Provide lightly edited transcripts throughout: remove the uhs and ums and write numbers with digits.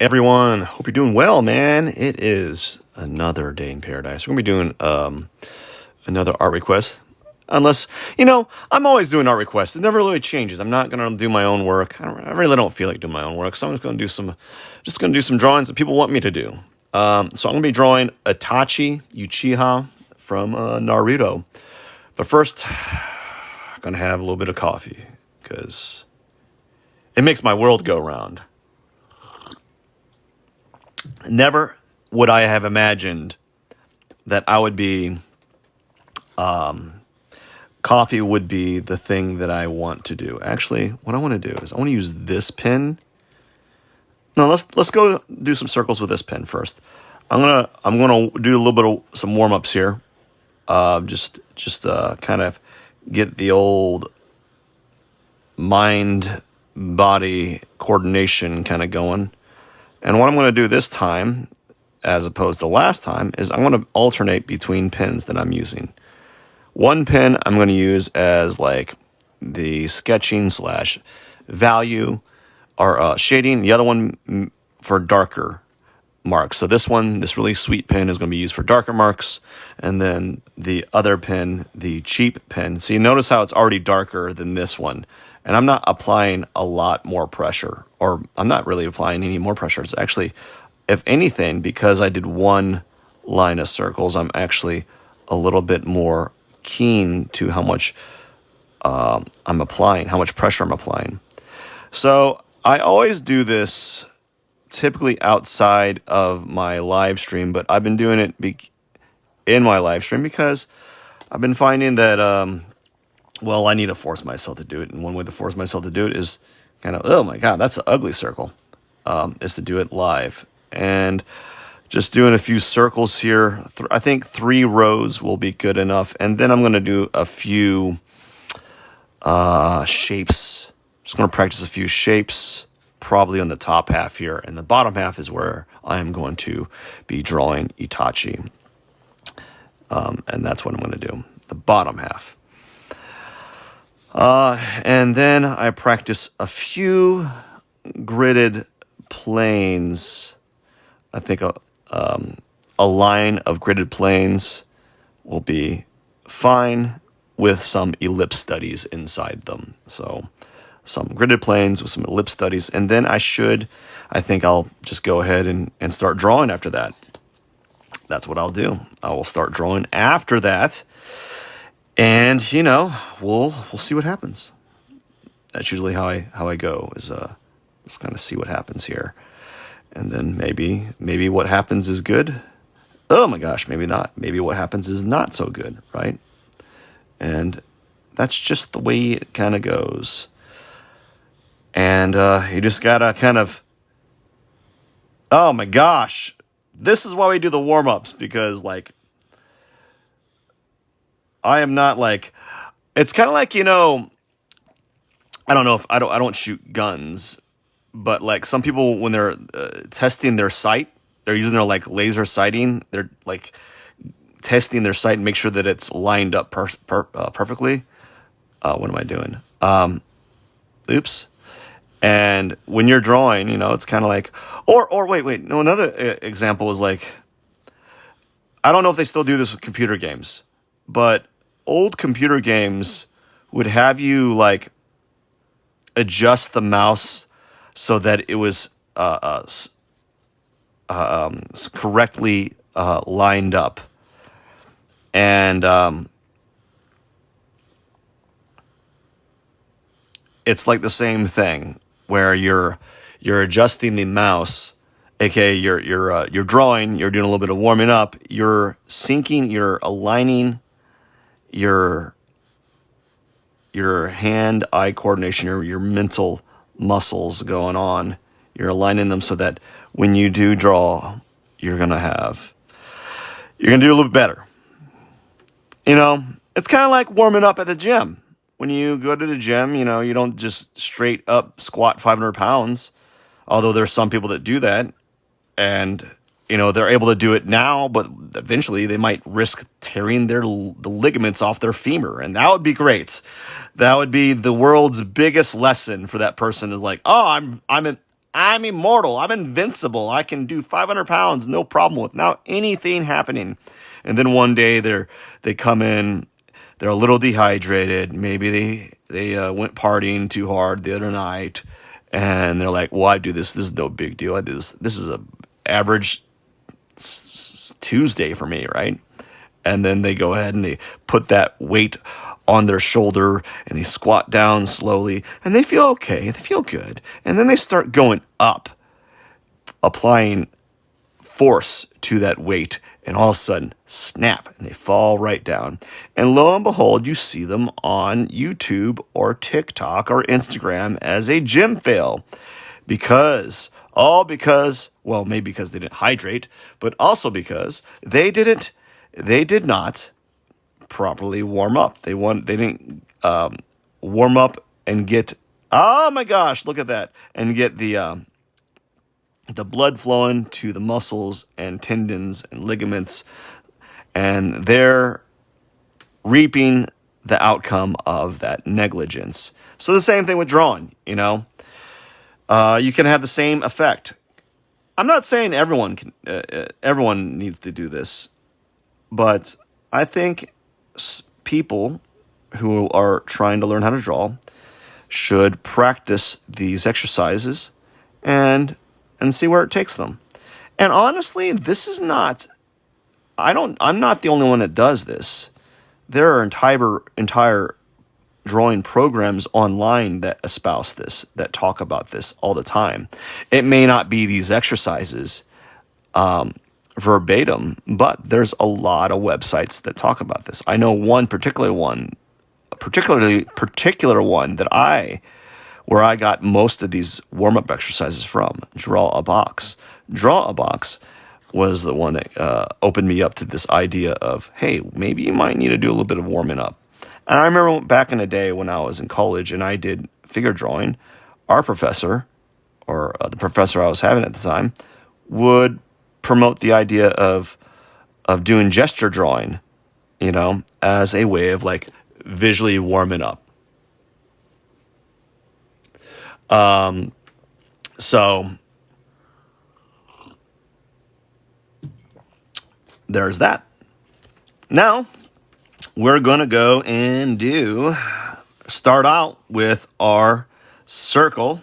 Everyone, hope you're doing well, man. It is another day in paradise. We're gonna be doing another art request. Unless, I'm always doing art requests. It never really changes. I'm not gonna do my own work. I really don't feel like doing my own work, so I'm just gonna do some drawings that people want me to do. So I'm gonna be drawing Itachi Uchiha from Naruto. But first, I'm gonna have a little bit of coffee because it makes my world go round. Never would I have imagined that coffee would be the thing that I want to do. Actually, what I want to do is I want to use this pen. No, let's go do some circles with this pen first. I'm gonna do a little bit of some warm ups here. Just kind of get the old mind body coordination kind of going. And what I'm going to do this time, as opposed to last time, is I'm going to alternate between pens that I'm using. One pen I'm going to use as like the sketching / value or shading. The other one for darker marks. So this really sweet pen is going to be used for darker marks. And then the other pen, the cheap pen. So you notice how it's already darker than this one. And I'm not applying a lot more pressure, or I'm not really applying any more pressure. It's actually, if anything, because I did one line of circles, I'm actually a little bit more keen to how much I'm applying, how much pressure I'm applying. So I always do this typically outside of my live stream, but I've been doing it in my live stream because I've been finding that I need to force myself to do it. And one way to force myself to do it is kind of, oh my God, that's an ugly circle, is to do it live. And just doing a few circles here. I think 3 rows will be good enough. And then I'm going to do a few shapes. Just going to practice a few shapes, probably on the top half here. And the bottom half is where I am going to be drawing Itachi. And that's what I'm going to do, the bottom half. And then I practice a few gridded planes. I think a line of gridded planes will be fine with some ellipse studies inside them. So some gridded planes with some ellipse studies. And then I think I'll just go ahead and start drawing after that. That's what I'll do. I will start drawing after that. And we'll see what happens. That's usually how I go, is just kind of see what happens here, and then maybe what happens is good. Oh my gosh, maybe not. Maybe what happens is not so good, right? And that's just the way it kind of goes. And you just gotta kind of. Oh my gosh, this is why we do the warm ups, because like. I am not like, it's kind of like, I don't know if I don't shoot guns, but like some people, when they're testing their sight, they're using their like laser sighting. They're like testing their sight and make sure that it's lined up perfectly. What am I doing? Oops. And when you're drawing, it's kind of like, or wait. No, another example is like, I don't know if they still do this with computer games, but old computer games would have you like adjust the mouse so that it was correctly lined up, and it's like the same thing where you're adjusting the mouse. Okay, you're drawing, you're doing a little bit of warming up, you're syncing, you're aligning your hand-eye coordination, your mental muscles going on. You're aligning them so that when you do draw, you're gonna do a little bit better. It's kind of like warming up at the gym. When you go to the gym, you don't just straight up squat 500 pounds. Although there's some people that do that, and they're able to do it now, but eventually they might risk tearing the ligaments off their femur, and that would be great. That would be the world's biggest lesson for that person. Is like, oh, I'm immortal. I'm invincible. I can do 500 pounds, no problem with now anything happening. And then one day they come in, they're a little dehydrated. Maybe they went partying too hard the other night, and they're like, "Well, I do this. This is no big deal. I do this. This is a average Tuesday for me, right?" And then they go ahead and they put that weight on their shoulder and they squat down slowly and they feel okay. They feel good. And then they start going up, applying force to that weight. And all of a sudden, snap, and they fall right down. And lo and behold, you see them on YouTube or TikTok or Instagram as a gym fail. All because, well, maybe because they didn't hydrate, but also because they did not properly warm up. They didn't warm up and get, oh my gosh, look at that, and get the blood flowing to the muscles and tendons and ligaments, and they're reaping the outcome of that negligence. So the same thing with drawing, you know. You can have the same effect. I'm not saying everyone needs to do this, but I think people who are trying to learn how to draw should practice these exercises and see where it takes them. And honestly, this is not, I'm not the only one that does this. There are entire drawing programs online that espouse this, that talk about this all the time. It may not be these exercises verbatim, but there's a lot of websites that talk about this. I know one particular one where I got most of these warm-up exercises from. Draw a Box. Draw a Box was the one that opened me up to this idea of, hey, maybe you might need to do a little bit of warming up. And I remember back in the day when I was in college and I did figure drawing, our professor, or the professor I was having at the time, would promote the idea of doing gesture drawing, you know, as a way of like visually warming up. So there's that. Now we're going to go and start out with our circle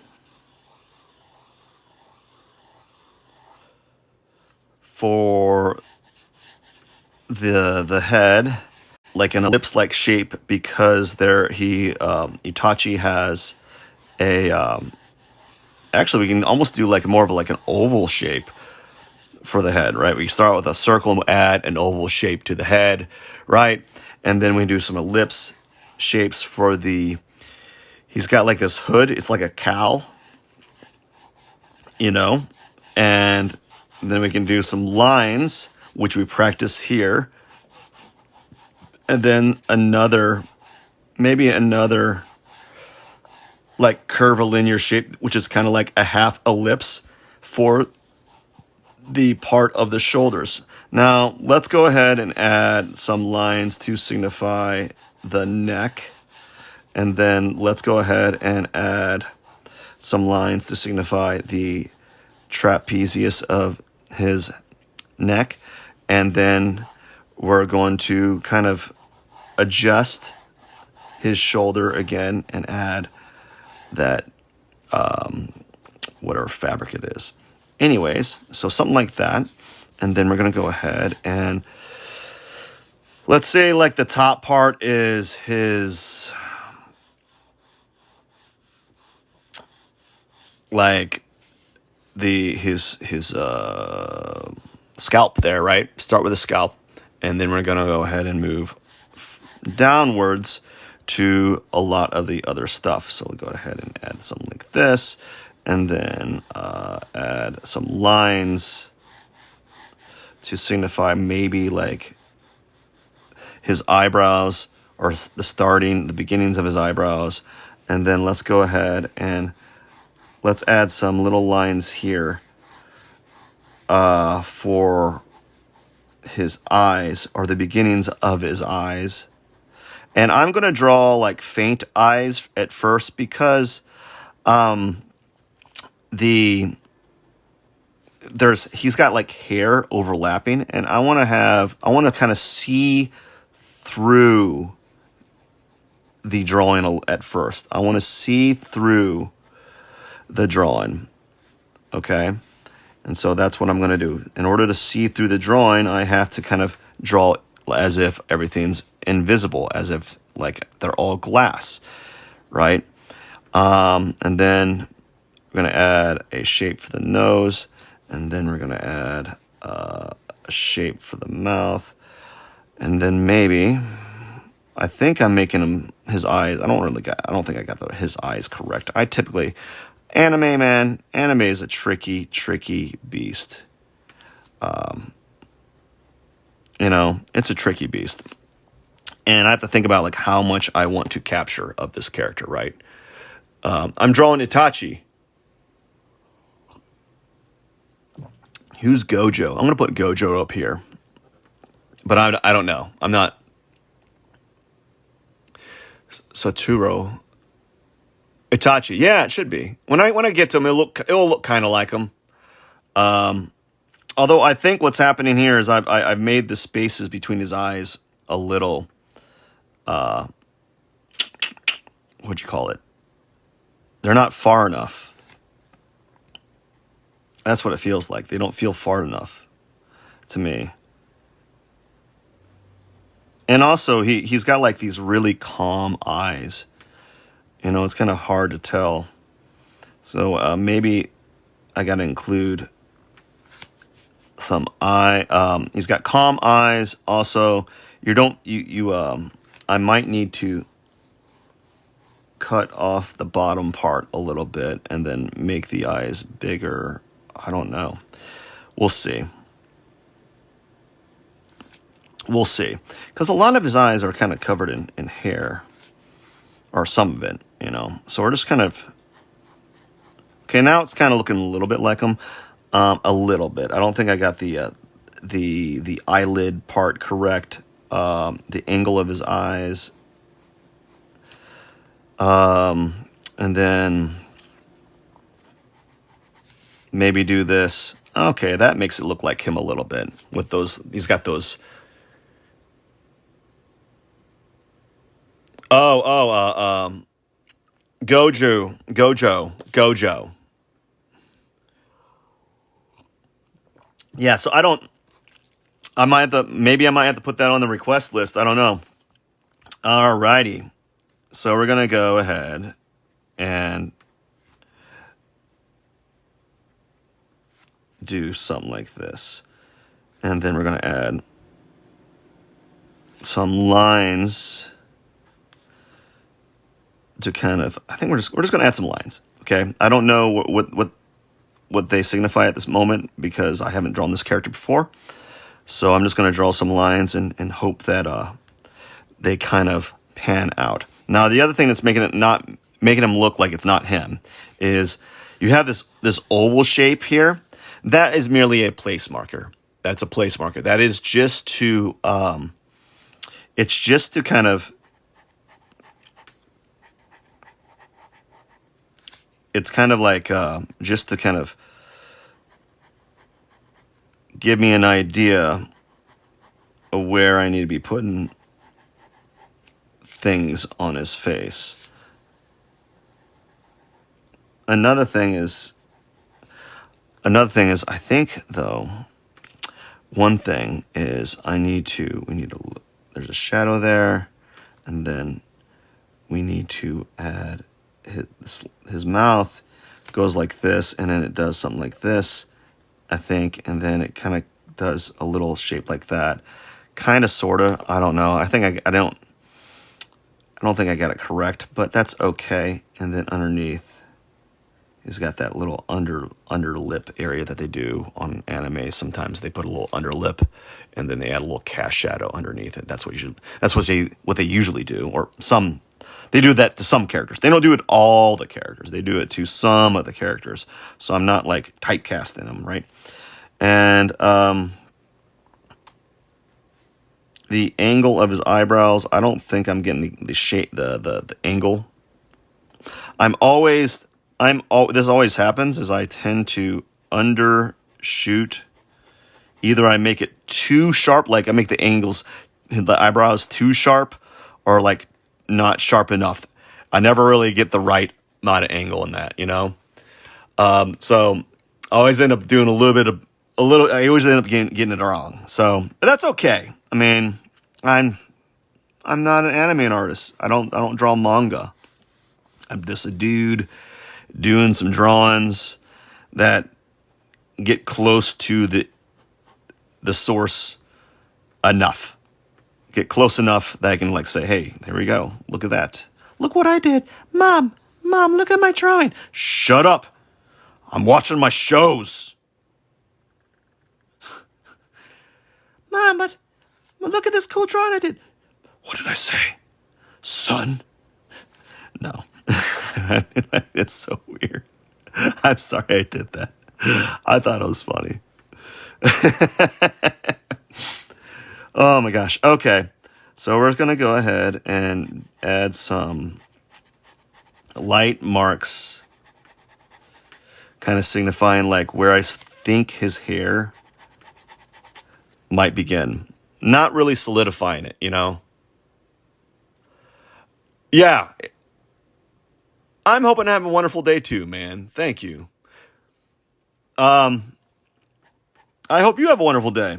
for the head, like an ellipse-like shape, because Itachi has a actually we can almost do like more of like an oval shape for the head, right? We start with a circle and add an oval shape to the head, right? And then we do some ellipse shapes for he's got like this hood. It's like a cowl, you know, and then we can do some lines, which we practice here. And then maybe another like curvilinear shape, which is kind of like a half ellipse for the part of the shoulders. Now, let's go ahead and add some lines to signify the neck. And then let's go ahead and add some lines to signify the trapezius of his neck. And then we're going to kind of adjust his shoulder again and add that whatever fabric it is. Anyways, so something like that. And then we're going to go ahead and let's say like the top part is his like his scalp there, right? Start with the scalp, and then we're going to go ahead and move downwards to a lot of the other stuff. So we'll go ahead and add something like this, and then add some lines to signify maybe like his eyebrows, or the beginnings of his eyebrows. And then let's go ahead and let's add some little lines here for his eyes, or the beginnings of his eyes. And I'm going to draw like faint eyes at first, because he's got like hair overlapping, and I want to kind of see through the drawing at first. I want to see through the drawing. Okay. And so that's what I'm going to do. In order to see through the drawing, I have to kind of draw as if everything's invisible, as if like they're all glass, right? And then we're going to add a shape for the nose, and then we're going to add a shape for the mouth, and then maybe, I think I'm making him his eyes. I don't think I got his eyes correct. I typically, anime is a tricky beast. It's a tricky beast. And I have to think about like how much I want to capture of this character, right? I'm drawing Itachi. Who's Gojo? I'm going to put Gojo up here. But I don't know. I'm not. Satoru. Itachi. Yeah, it should be. When I get to him, it'll look kind of like him. Although I think what's happening here is I've made the spaces between his eyes a little, what'd you call it? They're not far enough. That's what it feels like. They don't feel far enough to me. And also, he's got like these really calm eyes. It's kind of hard to tell. So maybe I got to include some eye. He's got calm eyes. Also, I might need to cut off the bottom part a little bit and then make the eyes bigger. I don't know. We'll see. We'll see. Because a lot of his eyes are kind of covered in hair. Or some of it, So we're just kind of... Okay, now it's kind of looking a little bit like him. A little bit. I don't think I got the eyelid part correct. The angle of his eyes. And then... maybe do this. Okay, that makes it look like him a little bit. With those... He's got those... Gojo. Yeah, so I might have to put that on the request list. I don't know. Alrighty. So we're going to go ahead and do something like this. And then we're going to add some lines to kind of, I think we're just going to add some lines. Okay. I don't know what they signify at this moment because I haven't drawn this character before. So I'm just going to draw some lines and hope that they kind of pan out. Now, the other thing that's making him look like it's not him is you have this oval shape here. That is merely a place marker. That's a place marker. That is just to, it's just to kind of, it's kind of like just to kind of give me an idea of where I need to be putting things on his face. Another thing is, I think though, one thing is we need to, there's a shadow there, and then we need to add his mouth goes like this, and then it does something like this, I think, and then it kind of does a little shape like that, kind of, sort of. I don't know. I think I don't think I got it correct, but that's okay. And then underneath, he's got that little under lip area that they do on anime. Sometimes they put a little under lip, and then they add a little cast shadow underneath it. That's what they usually do, or some. They do that to some characters. They don't do it all the characters. They do it to some of the characters. So I'm not like typecasting them, right? And the angle of his eyebrows, I don't think I'm getting the shape, the angle. I'm always this always happens is I tend to undershoot. Either I make it too sharp, like I make the angles, the eyebrows too sharp, or like not sharp enough. I never really get the right amount of angle in that, you know? So I always end up doing I always end up getting it wrong. So, but that's okay. I mean, I'm not an anime artist. I don't draw manga. I'm just a dude doing some drawings that get close to the source enough. Get close enough that I can like say, hey, there we go. Look at that. Look what I did. Mom, look at my drawing. Shut up. I'm watching my shows. Mom, but look at this cool drawing I did. What did I say? Son? No. It's so weird. I'm sorry I did that. I thought it was funny. Oh my gosh. Okay. So we're going to go ahead and add some light marks, kind of signifying like where I think his hair might begin. Not really solidifying it, you know? Yeah. I'm hoping to have a wonderful day too, man. Thank you. I hope you have a wonderful day.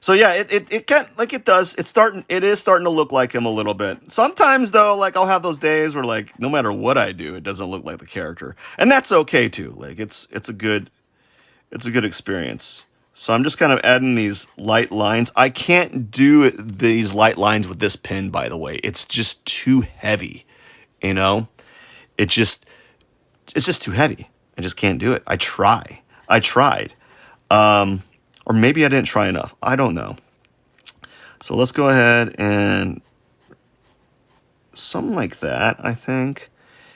So yeah, it can, like it does. It is starting to look like him a little bit. Sometimes though, like I'll have those days where like no matter what I do, it doesn't look like the character, and that's okay too. Like it's a good experience. So I'm just kind of adding these light lines. I can't do these light lines with this pen, by the way. It's just too heavy, you know. It's just too heavy. I just can't do it. I tried. Or maybe I didn't try enough. I don't know. So let's go ahead and something like that, I think.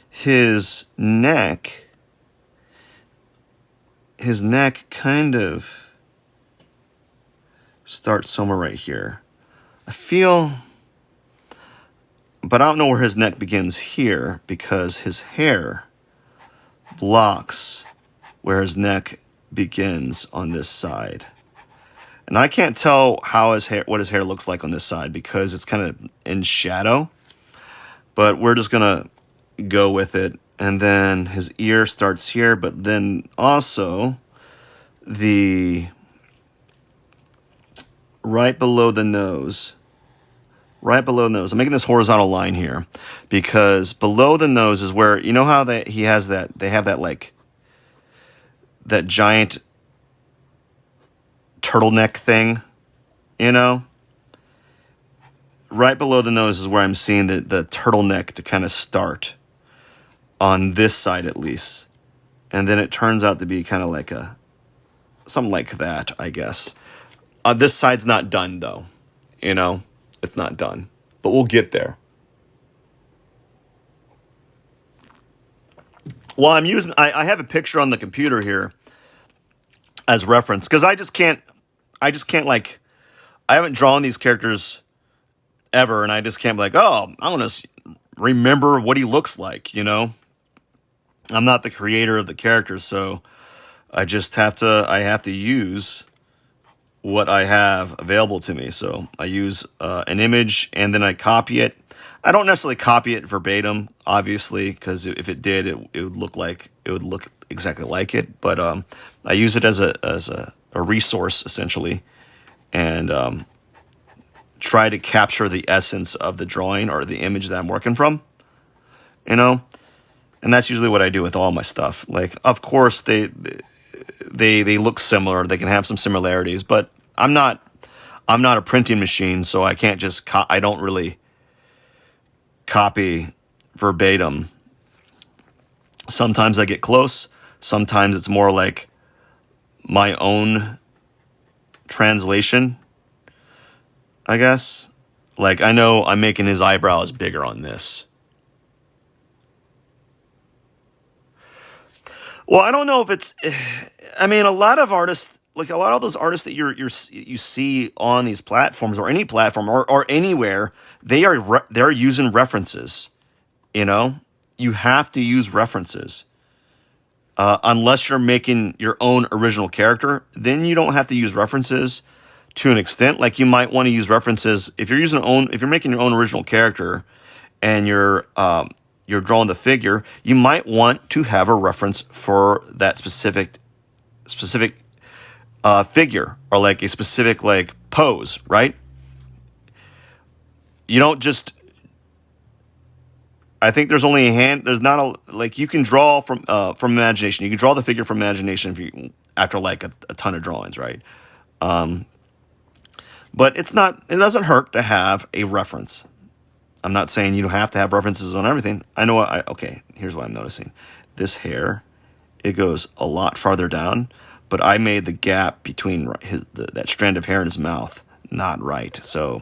His neck kind of starts somewhere right here. I feel, but I don't know where his neck begins here because his hair blocks where his neck begins on this side. And I can't tell what his hair looks like on this side because it's kind of in shadow. But we're just going to go with it. And then his ear starts here, but then also right below the nose. I'm making this horizontal line here because below the nose is where, you know how they have that like that giant turtleneck thing, you know? Right below the nose is where I'm seeing the turtleneck to kind of start on this side at least. And then it turns out to be kind of like something like that, I guess. This side's not done though, you know? It's not done, but we'll get there. Well, I have a picture on the computer here as reference because I just can't like, I haven't drawn these characters ever, and I just can't be like, oh, I want to remember what he looks like, you know? I'm not the creator of the characters, so I have to use what I have available to me. So I use an image and then I copy it. I don't necessarily copy it verbatim, obviously, because if it did, it would look exactly like it. But I use it as a resource essentially, and try to capture the essence of the drawing or the image that I'm working from. You know, and that's usually what I do with all my stuff. Like, of course, they look similar. They can have some similarities, but I'm not a printing machine, so I can't just I don't really copy verbatim. Sometimes I get close. Sometimes it's more like my own translation, I guess. Like, I know I'm making his eyebrows bigger on this. Well, I don't know if it's, I mean, a lot of artists, like a lot of those artists that you see on these platforms or any platform or anywhere, they're using references, you know? You have to use references. unless you're making your own original character, then you don't have to use references to an extent. Like you might want to use references if if you're making your own original character and you're drawing the figure, you might want to have a reference for that specific figure or like a specific like pose, right? You don't just. I think there's only a hand. There's not a like you can draw from imagination. You can draw the figure from imagination if you after like a ton of drawings, right? But it's not. It doesn't hurt to have a reference. I'm not saying you don't have to have references on everything. I know. Okay. Here's what I'm noticing. This hair, it goes a lot farther down, but I made the gap between that strand of hair in his mouth not right. So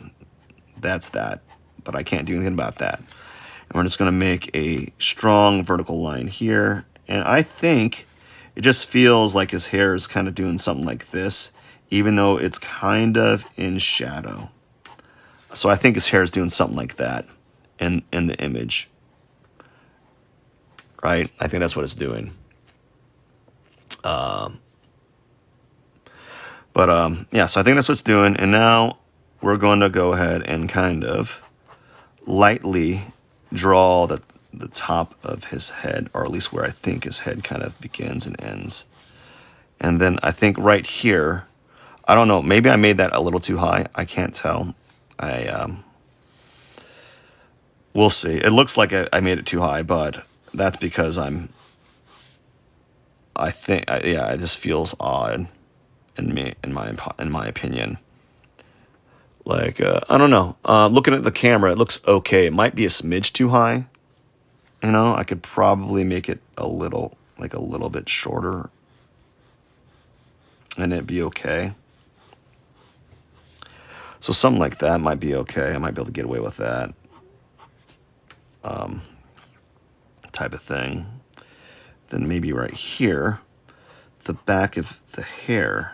that's that. But I can't do anything about that. And we're just going to make a strong vertical line here. And I think it just feels like his hair is kind of doing something like this, even though it's kind of in shadow. So I think his hair is doing something like that in the image. Right? I think that's what it's doing. Yeah, so I think that's what it's doing. And now we're going to go ahead and kind of lightly draw the top of his head, or at least where I think his head kind of begins and ends. And then I think right here, I don't know, maybe I made that a little too high. I can't tell. We'll see. It looks like I made it too high, but that's because it just feels odd in my opinion. Like, I don't know. Looking at the camera, it looks okay. It might be a smidge too high. You know, I could probably make it a little bit shorter. And it'd be okay. So something like that might be okay. I might be able to get away with that. Type of thing. Then maybe right here, the back of the hair.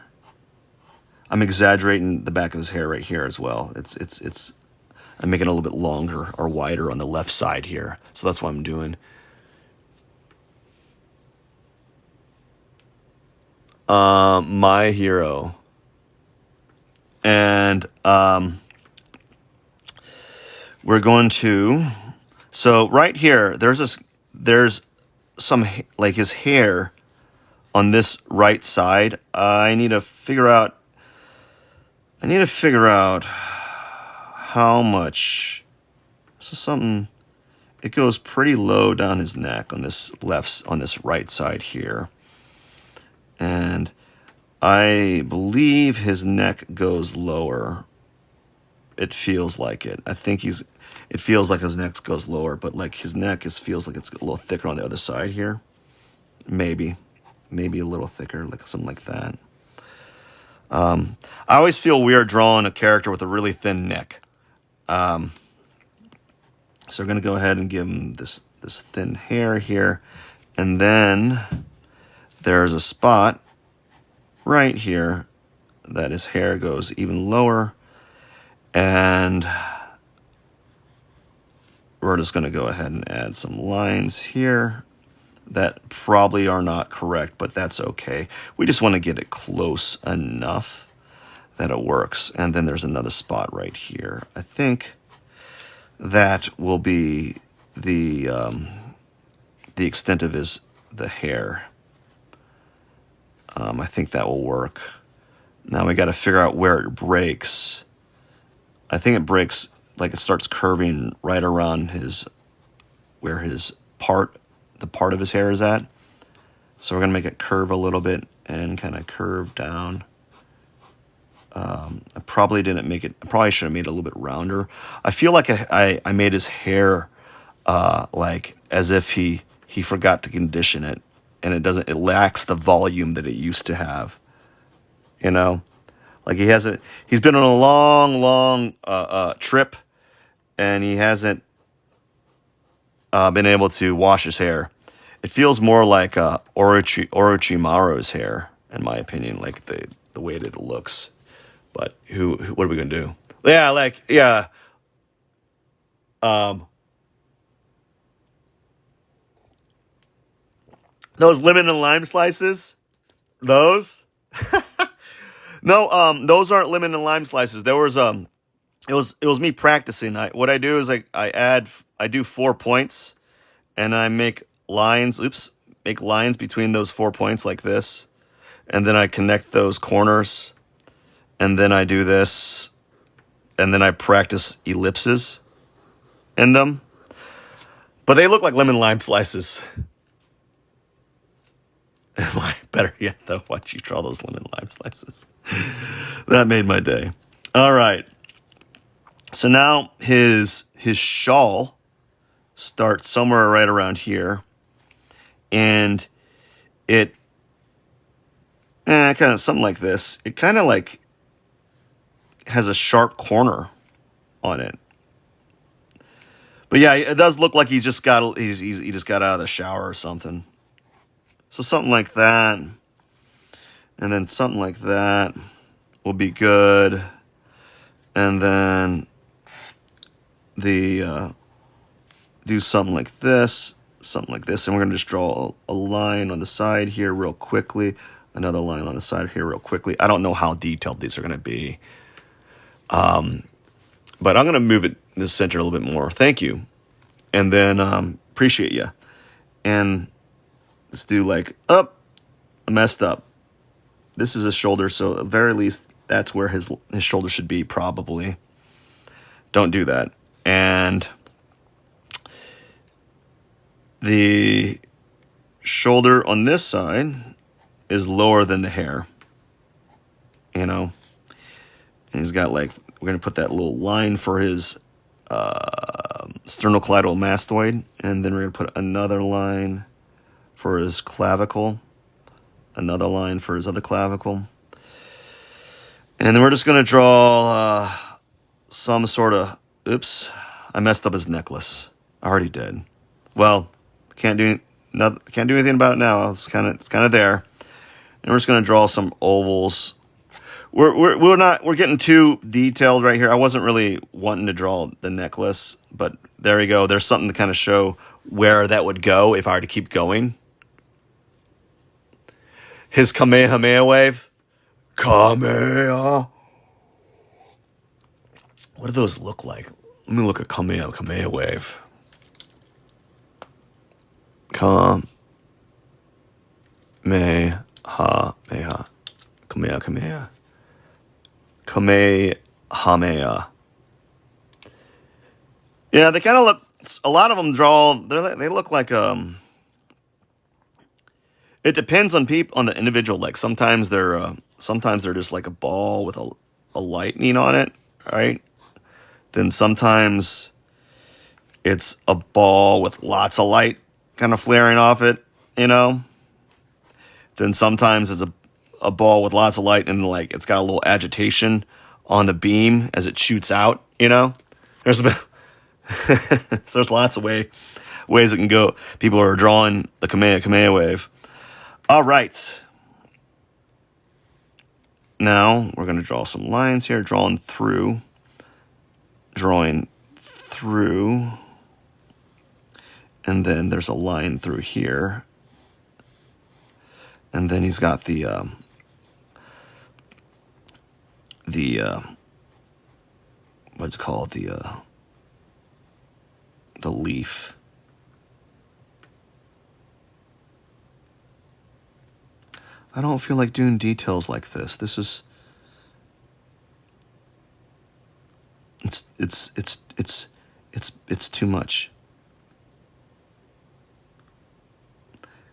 I'm exaggerating the back of his hair right here as well. I'm making it a little bit longer or wider on the left side here. So that's what I'm doing. My hero. And we're going to, so right here, there's some like his hair on this right side. I need to figure out how much. This is something. It goes pretty low down his neck on this right side here. And I believe his neck goes lower. It feels like it. I think it feels like his neck goes lower, but like his neck feels like it's a little thicker on the other side here. Maybe a little thicker, like something like that. I always feel weird drawing a character with a really thin neck. So we're going to go ahead and give him this thin hair here. And then there's a spot right here that his hair goes even lower. And we're just going to go ahead and add some lines here that probably are not correct, but that's okay. We just want to get it close enough that it works. And then there's another spot right here. I think that will be the extent of the hair. I think that will work. Now we got to figure out where it breaks. I think it breaks, like it starts curving right around where the part of his hair is at. So we're going to make it curve a little bit and kind of curve down. I probably didn't make it. I probably should have made it a little bit rounder. I feel like I made his hair like as if he forgot to condition it, and it lacks the volume that it used to have. You know, like he's been on a long trip, and he hasn't been able to wash his hair. It feels more like Orochimaru's hair, in my opinion, like the way that it looks. But what are we gonna do? Yeah. Those lemon and lime slices, those? No, those aren't lemon and lime slices. There was it was me practicing. What I do is I do 4 points and I make lines. Oops, make lines between those 4 points like this, and then I connect those corners, and then I do this, and then I practice ellipses in them. But they look like lemon lime slices. Better yet, though, watch you draw those lemon lime slices. That made my day. All right. So now his shawl starts somewhere right around here, and it kind of something like this. It kind of like has a sharp corner on it. But yeah, it does look like he just got out of the shower or something. So something like that, and then something like that will be good. And then do something like this, and we're gonna just draw a line on the side here real quickly, another line on the side here real quickly. I don't know how detailed these are gonna be, but I'm gonna move it in the center a little bit more. Thank you, and then appreciate you, and let's do like up. I messed up. This is his shoulder, so at the very least that's where his shoulder should be, probably. Don't do that. And the shoulder on this side is lower than the hair, you know. And he's got like, we're going to put that little line for his sternocleidomastoid mastoid, and then we're going to put another line for his clavicle, another line for his other clavicle. And then we're just going to draw some sort of, oops, I messed up his necklace. I already did. Well, can't do anything about it now. It's kind of there. And we're just going to draw some ovals. We're getting too detailed right here. I wasn't really wanting to draw the necklace, but there we go. There's something to kind of show where that would go if I were to keep going. His Kamehameha wave. Kamehameha. What do those look like? Let me look at Kamehameha wave. Kamehameha. Kamehameha. Kamehameha. Yeah, they kind of look, a lot of them they look like, it depends on the individual. Like sometimes they're just like a ball with a lightning on it, right? Then sometimes it's a ball with lots of light kind of flaring off it, you know? Then sometimes it's a ball with lots of light and like it's got a little agitation on the beam as it shoots out, you know? There's lots of ways it can go. People are drawing the Kamehameha wave. All right. Now we're going to draw some lines here, drawing through. And then there's a line through here. And then he's got the what's it called? The leaf. I don't feel like doing details like this. This is it's too much.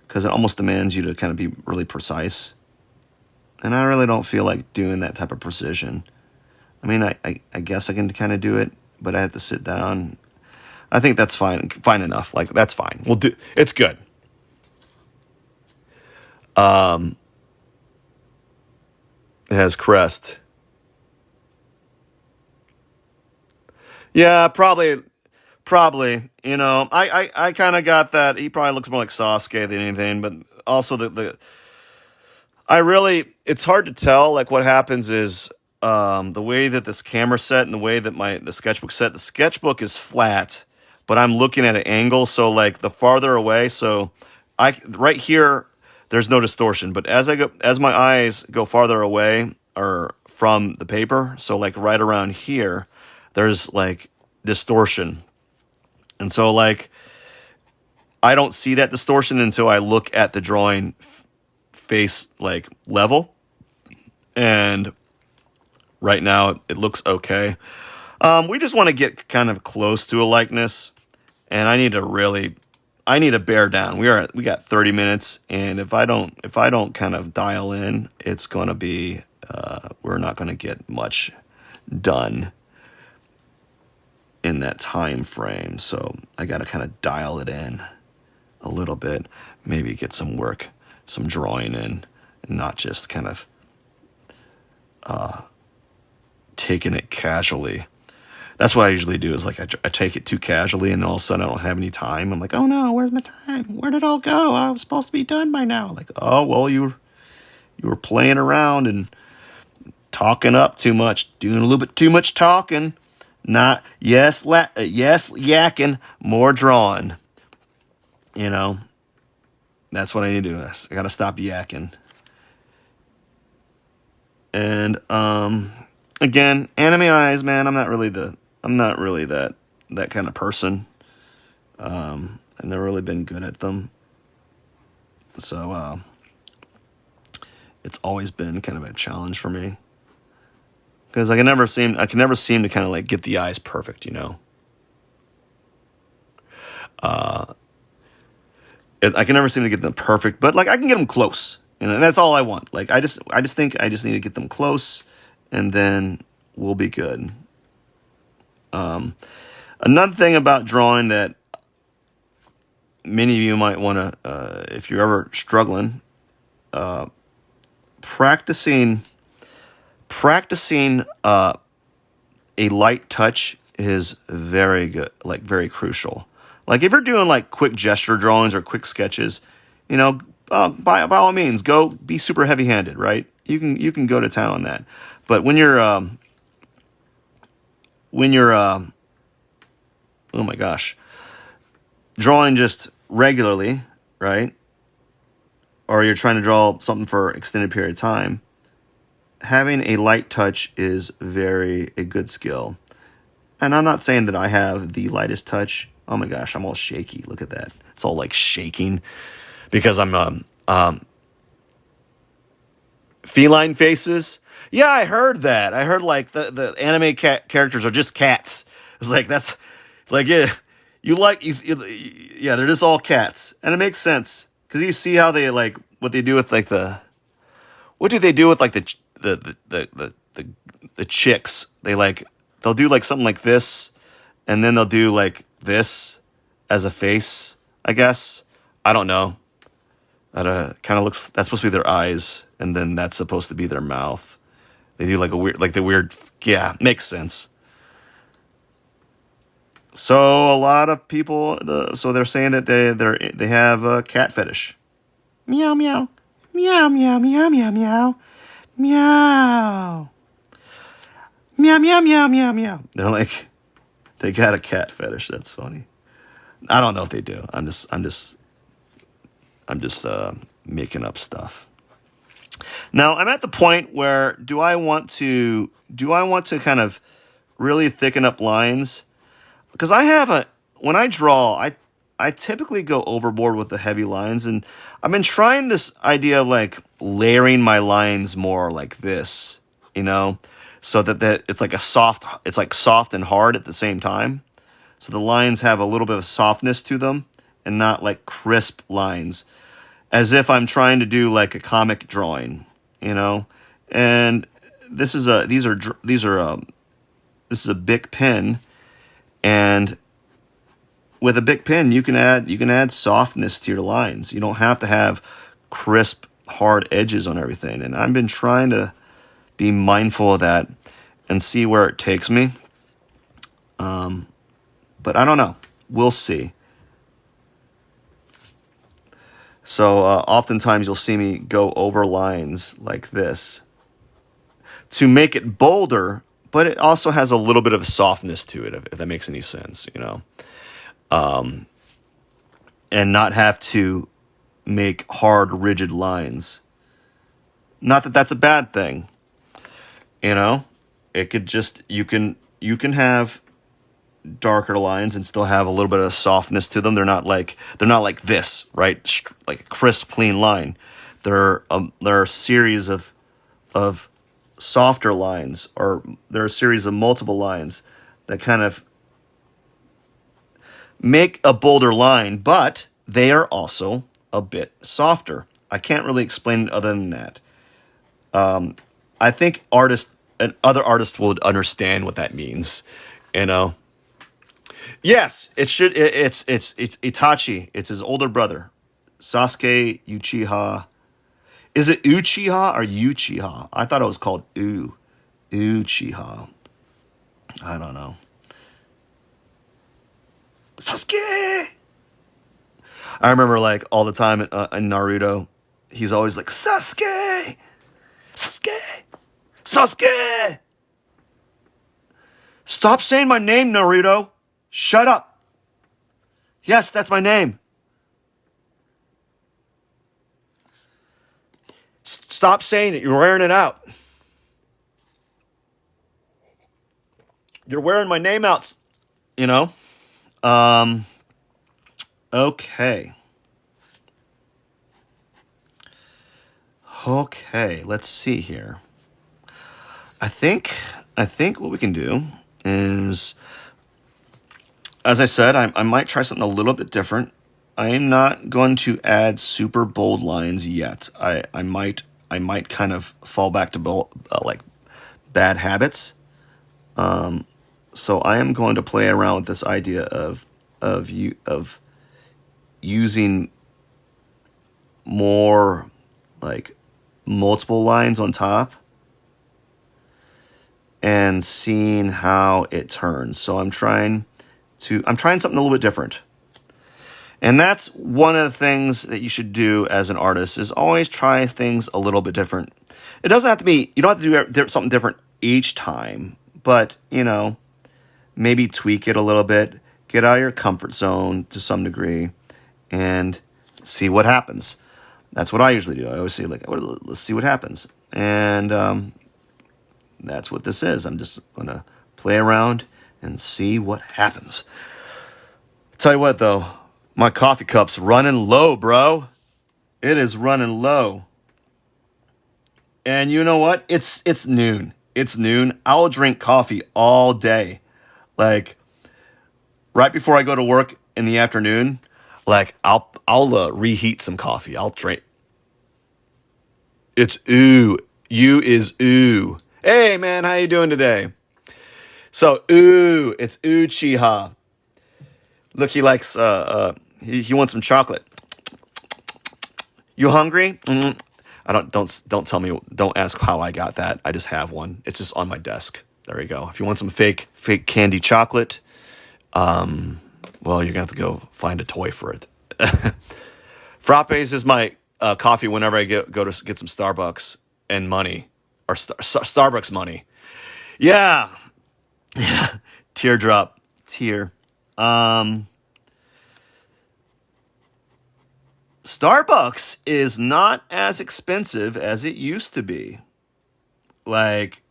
Because it almost demands you to kind of be really precise. And I really don't feel like doing that type of precision. I mean, I guess I can kind of do it, but I have to sit down. I think that's fine enough. Like, that's fine. It's good. It has crest. Yeah, probably, you know, I kind of got that. He probably looks more like Sasuke than anything, but also it's hard to tell. Like what happens is, the way that this camera set and the way that the sketchbook set, the sketchbook is flat, but I'm looking at an angle. So like the farther away, so right here, there's no distortion, but as my eyes go farther away or from the paper, so like right around here, there's like distortion. And so like I don't see that distortion until I look at the drawing face like level. And right now it looks okay. We just want to get kind of close to a likeness, and I need to bear down. We got 30 minutes, and if I don't kind of dial in, it's gonna be we're not gonna get much done in that time frame. So I got to kind of dial it in a little bit, maybe get some work, some drawing in, and not just kind of taking it casually. That's what I usually do, is like I take it too casually, and all of a sudden I don't have any time. I'm like, oh no, where's my time? Where did it all go? I was supposed to be done by now. Like, oh well, you were playing around and talking up too much, doing a little bit too much talking. Not yes yakking, more drawing. You know, that's what I need to do. I got to stop yakking. And again, anime eyes, man. I'm not really that kind of person. I've never really been good at them. So it's always been kind of a challenge for me, because I can never seem to kind of like get the eyes perfect, you know. I can never seem to get them perfect, but like I can get them close, you know, and that's all I want. Like I just think I just need to get them close, and then we'll be good. Another thing about drawing that many of you might want to, if you're ever struggling, practicing a light touch is very good, like very crucial. Like if you're doing like quick gesture drawings or quick sketches, you know, by all means, go be super heavy-handed, right? You can go to town on that. But when you're oh my gosh, drawing just regularly, right? Or you're trying to draw something for an extended period of time, having a light touch is a good skill. And I'm not saying that I have the lightest touch. Oh my gosh, I'm all shaky. Look at that. It's all like shaking because I'm feline faces. Yeah, I heard that. I heard like the anime characters are just cats. It's like that's like yeah, yeah, they're just all cats, and it makes sense because you see how they like what they do with like what do they do with like the chicks? They'll do like something like this, and then they'll do like this as a face, I guess. I don't know. That kind of looks. That's supposed to be their eyes, and then that's supposed to be their mouth. They do like the weird. Yeah, makes sense. So a lot of people, so they're saying that they have a cat fetish. Meow meow, meow meow meow meow meow, meow, meow meow meow meow meow. They're like, they got a cat fetish. That's funny. I don't know if they do. I'm just making up stuff. Now I'm at the point where do I want to kind of really thicken up lines? Because when I draw, I typically go overboard with the heavy lines, and I've been trying this idea of like layering my lines more like this, you know, so that it's like soft and hard at the same time. So the lines have a little bit of softness to them and not like crisp lines, as if I'm trying to do like a comic drawing, you know. And this is a Bic pen, and with a Bic pen you can add softness to your lines. You don't have to have crisp, hard edges on everything. And I've been trying to be mindful of that and see where it takes me. But I don't know. We'll see. So oftentimes you'll see me go over lines like this to make it bolder, but it also has a little bit of softness to it, if that makes any sense, you know. And not have to make hard, rigid lines. Not that that's a bad thing. You know, it could just, you can have darker lines and still have a little bit of softness to them. They're not like this, right? Like a crisp, clean line. There are a series of softer lines, or there are a series of multiple lines that kind of make a bolder line, but they are also a bit softer. I can't really explain it other than that. I think other artists will understand what that means, you know. Yes, it's Itachi. It's his older brother, Sasuke Uchiha. Is it Uchiha or Uchiha? I thought it was called Uchiha. I don't know. Sasuke. I remember like all the time in Naruto, he's always like Sasuke, Sasuke, Sasuke. Stop saying my name, Naruto. Shut up. Yes, that's my name. Stop saying it. You're wearing it out. You're wearing my name out, you know? Okay. Okay, let's see here. I think what we can do is, as I said, I might try something a little bit different. I am not going to add super bold lines yet. I might kind of fall back to like bad habits. So I am going to play around with this idea of using more like multiple lines on top and seeing how it turns. So I'm trying something a little bit different. And that's one of the things that you should do as an artist, is always try things a little bit different. It doesn't have to be, you don't have to do something different each time, but, you know, maybe tweak it a little bit, get out of your comfort zone to some degree, and see what happens. That's what I usually do. I always say, like, let's see what happens. And that's what this is. I'm just going to play around and see what happens. Tell you what, though, my coffee cup's running low, bro. It is running low. And you know what? It's noon. It's noon. I'll drink coffee all day. Like, right before I go to work in the afternoon, like, I'll reheat some coffee. I'll drink. It's ooh. You is ooh. Hey, man, how you doing today? So, ooh, it's Uchiha. Look, he likes, he wants some chocolate. You hungry? Mm-hmm. Don't tell me, don't ask how I got that. I just have one. It's just on my desk. There you go. If you want some fake candy chocolate, well, you're gonna have to go find a toy for it. Frappes is my coffee whenever I go to get some Starbucks and money, or Starbucks money. Yeah. Teardrop. Tear. Starbucks is not as expensive as it used to be. Like,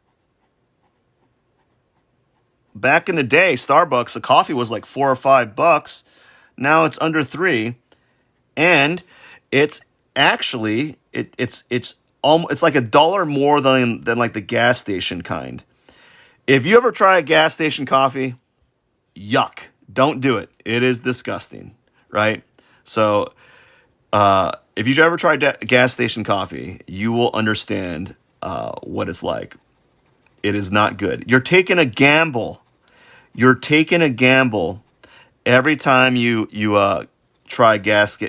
back in the day, Starbucks, a coffee was like $4 or $5. Now it's under $3, and it's actually it's like $1 more than like the gas station kind. If you ever try a gas station coffee, yuck! Don't do it. It is disgusting, right? So, if you ever try gas station coffee, you will understand what it's like. It is not good. You're taking a gamble. You're taking a gamble every time you try gas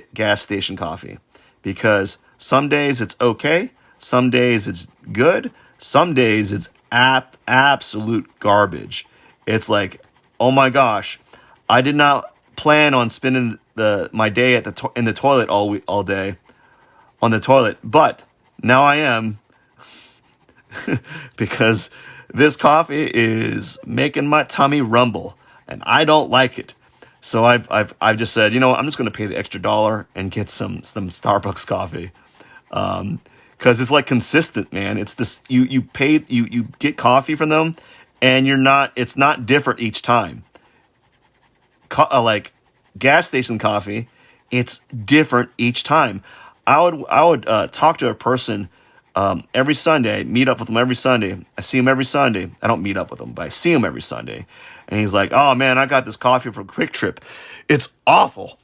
station coffee, because some days it's okay, some days it's good, some days it's absolute garbage. It's like, oh my gosh, I did not plan on spending my day in the toilet all day on the toilet, but now I am because this coffee is making my tummy rumble, and I don't like it. So I've just said, you know, I'm just going to pay the extra dollar and get some Starbucks coffee. Because it's like consistent, man. It's this you pay you get coffee from them, and it's not different each time. Like gas station coffee, it's different each time. I would talk to a person every Sunday, meet up with them every Sunday. I see him every Sunday. I don't meet up with him, but I see him every Sunday. And he's like, "Oh man, I got this coffee from Quick Trip. It's awful.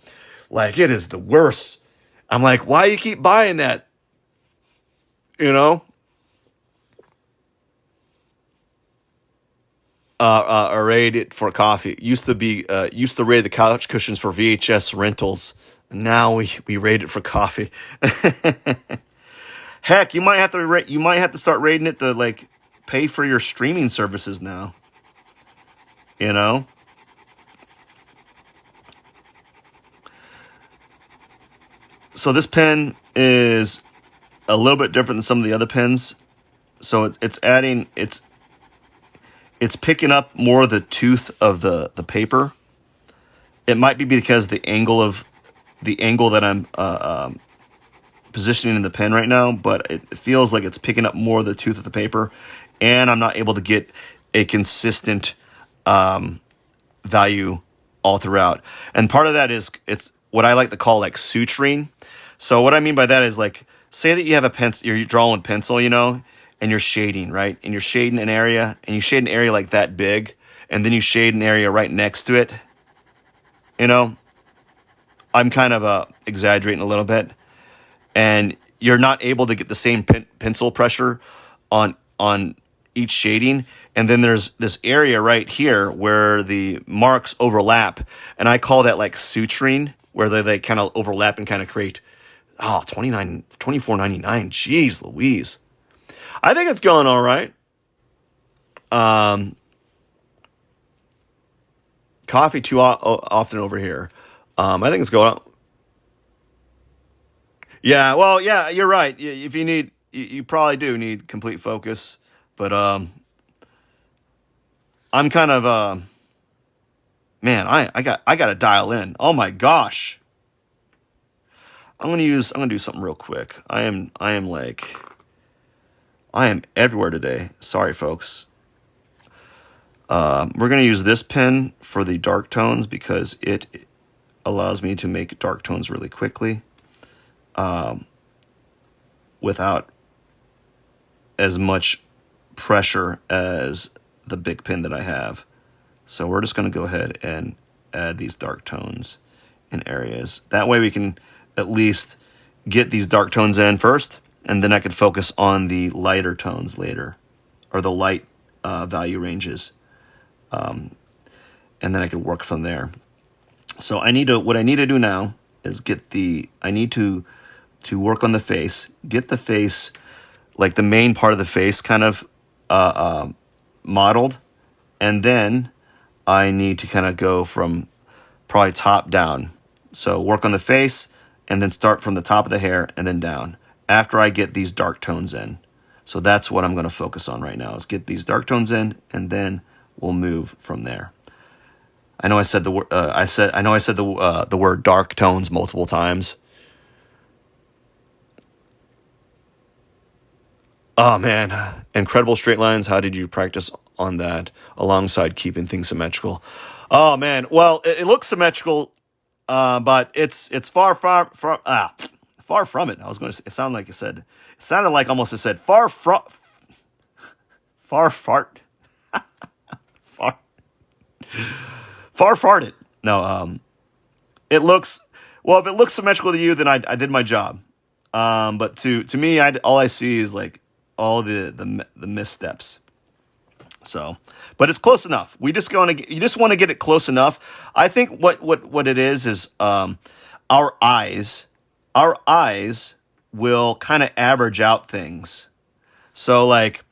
Like it is the worst." I'm like, "Why you keep buying that?" You know, arrayed it for coffee. Used to raid the couch cushions for VHS rentals. Now we raid it for coffee. Heck, you might have to start raiding it to like pay for your streaming services now. You know, so this pen is a little bit different than some of the other pens. So it's picking up more of the tooth of the paper. It might be because the angle that I'm positioning in the pen right now, but it feels like it's picking up more of the tooth of the paper, and I'm not able to get a consistent value all throughout. And part of that is it's what I like to call like suturing. So what I mean by that is like, say that you have a pencil, you're drawing with pencil, you know, and you're shading, right? And you're shading an area, and you shade an area like that big, and then you shade an area right next to it. You know, I'm kind of exaggerating a little bit, and you're not able to get the same pencil pressure on each shading. And then there's this area right here where the marks overlap, and I call that like suturing, where they kind of overlap and kind of create 24.99. Jeez Louise. I think it's going all right. Coffee too often over here. I think it's going. Yeah, well, yeah, you're right. If you probably do need complete focus. But I'm kind of man, I got to dial in. Oh my gosh, I'm gonna do something real quick. I am everywhere today. Sorry, folks. We're gonna use this pen for the dark tones because it allows me to make dark tones really quickly, without as much pressure as the big pen that I have. So we're just going to go ahead and add these dark tones in areas. That way we can at least get these dark tones in first, and then I could focus on the lighter tones later, or the light value ranges, and then I could work from there. So what I need to do now is I need to work on the face, get the face, like the main part of the face kind of modeled, and then I need to kind of go from probably top down. So work on the face and then start from the top of the hair and then down after I get these dark tones in. So that's what I'm going to focus on right now, is get these dark tones in, and then we'll move from there. I know I said the word the word dark tones multiple times. Oh man, incredible straight lines. How did you practice on that alongside keeping things symmetrical? Oh man, well it looks symmetrical, but it's far from it. I was going to say, it sounded like almost it said far fart far far farted. No, it looks, well, if it looks symmetrical to you, then I did my job. But to me, all I see is like all the missteps. So, but it's close enough. You just want to get it close enough. I think what it is our eyes will kind of average out things. So like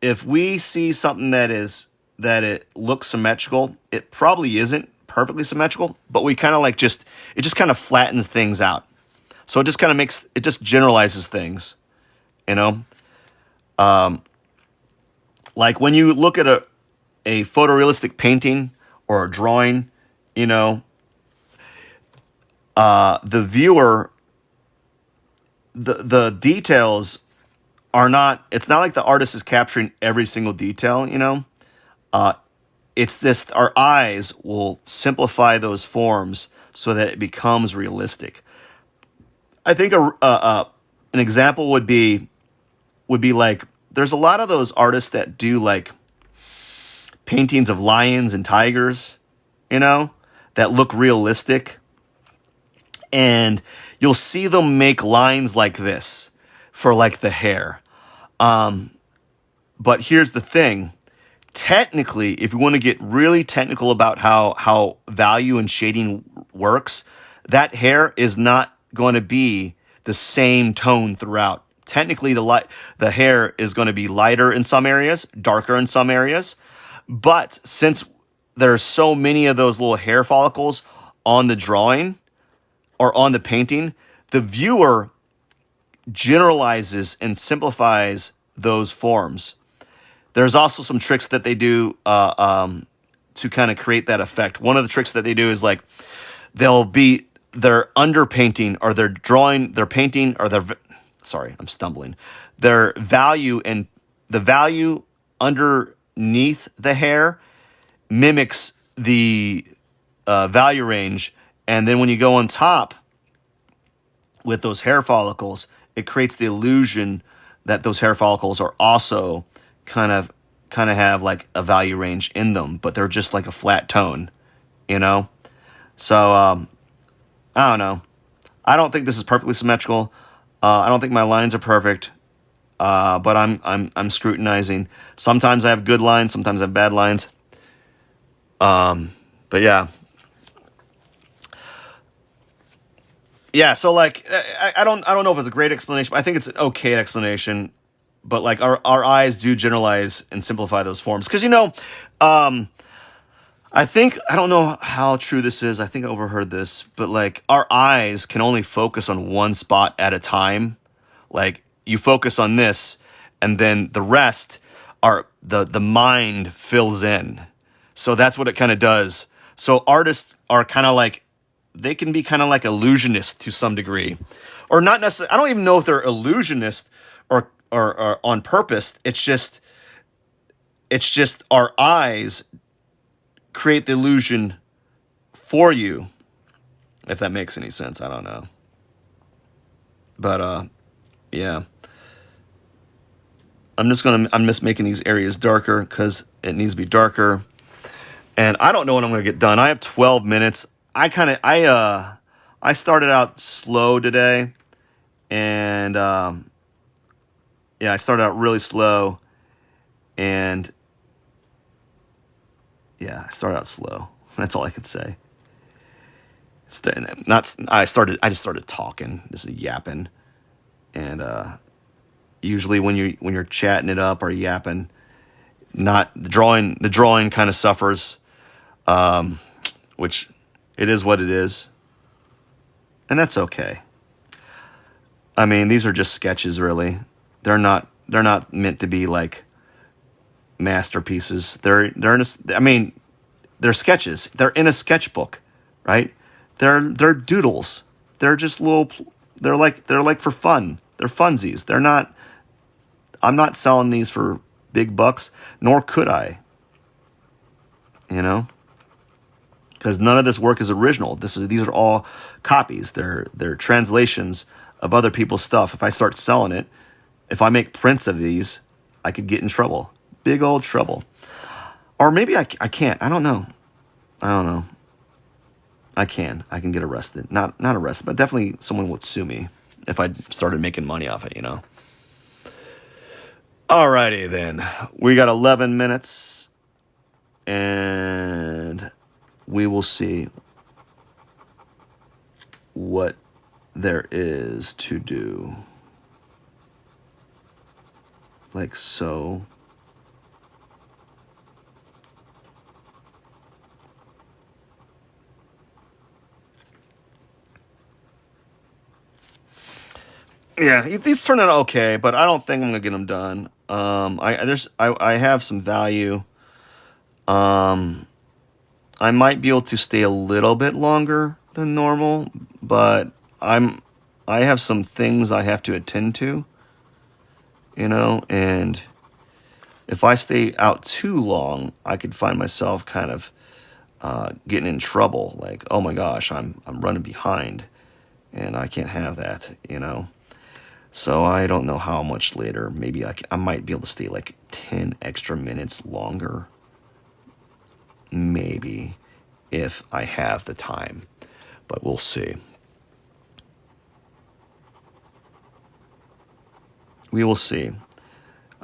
if we see something that it looks symmetrical, it probably isn't perfectly symmetrical, but we kind of like it just kind of flattens things out. So it just kind of it just generalizes things, you know? Like when you look at a photorealistic painting or a drawing, you know, the viewer, the details are not, it's not like the artist is capturing every single detail, you know? It's this, our eyes will simplify those forms so that it becomes realistic. I think an example would be like, there's a lot of those artists that do like paintings of lions and tigers, you know, that look realistic. And you'll see them make lines like this for like the hair. But here's the thing. Technically, if you want to get really technical about how value and shading works, that hair is not going to be the same tone throughout. Technically, the hair is going to be lighter in some areas, darker in some areas. But since there's so many of those little hair follicles on the drawing or on the painting, the viewer generalizes and simplifies those forms. There's also some tricks that they do to kind of create that effect. One of the tricks that they do is like they're underpainting, or they're drawing, they're painting, or their value, and the value underneath the hair mimics the value range. And then when you go on top with those hair follicles, it creates the illusion that those hair follicles are also kind of have like a value range in them, but they're just like a flat tone, you know? So, I don't know. I don't think this is perfectly symmetrical. I don't think my lines are perfect. But I'm scrutinizing. Sometimes I have good lines, sometimes I have bad lines. But yeah. Yeah, so like I don't know if it's a great explanation, but I think it's an okay explanation. But like our eyes do generalize and simplify those forms. Because, you know, I don't know how true this is. I think I overheard this. But like our eyes can only focus on one spot at a time. Like you focus on this, and then the rest are the mind fills in. So that's what it kind of does. So artists are kind of like, they can be kind of like illusionists to some degree. Or not necessarily, I don't even know if they're illusionists or on purpose. It's just our eyes create the illusion for you, if that makes any sense. I don't know. But yeah. I'm just making these areas darker because it needs to be darker. And I don't know when I'm going to get done. I have 12 minutes. I started out slow today. And yeah, I started out really slow. And yeah, I started out slow. That's all I could say. I just started talking, just yapping. And usually when you're chatting it up or yapping, not the drawing kind of suffers, which it is what it is, and that's okay. I mean, these are just sketches, really. They're not meant to be like masterpieces. They're sketches. They're in a sketchbook, right? They're doodles. They're just little. They're like for fun. They're funsies. They're not. I'm not selling these for big bucks, nor could I. You know, because none of this work is original. These are all copies. They're translations of other people's stuff. If I start selling it, if I make prints of these, I could get in trouble. Big old trouble. Or maybe I can't. I don't know. I can get arrested. Not arrested, but definitely someone would sue me if I started making money off it, you know. Alrighty then. We got 11 minutes. And we will see what there is to do. Like so. Yeah, these turn out okay, but I don't think I'm gonna get them done. I have some value. I might be able to stay a little bit longer than normal, but I have some things I have to attend to, and if I stay out too long, I could find myself kind of getting in trouble. Like, oh my gosh, I'm running behind, and I can't have that. So I don't know how much later. Maybe I might be able to stay like 10 extra minutes longer. Maybe, if I have the time. But we'll see. We will see.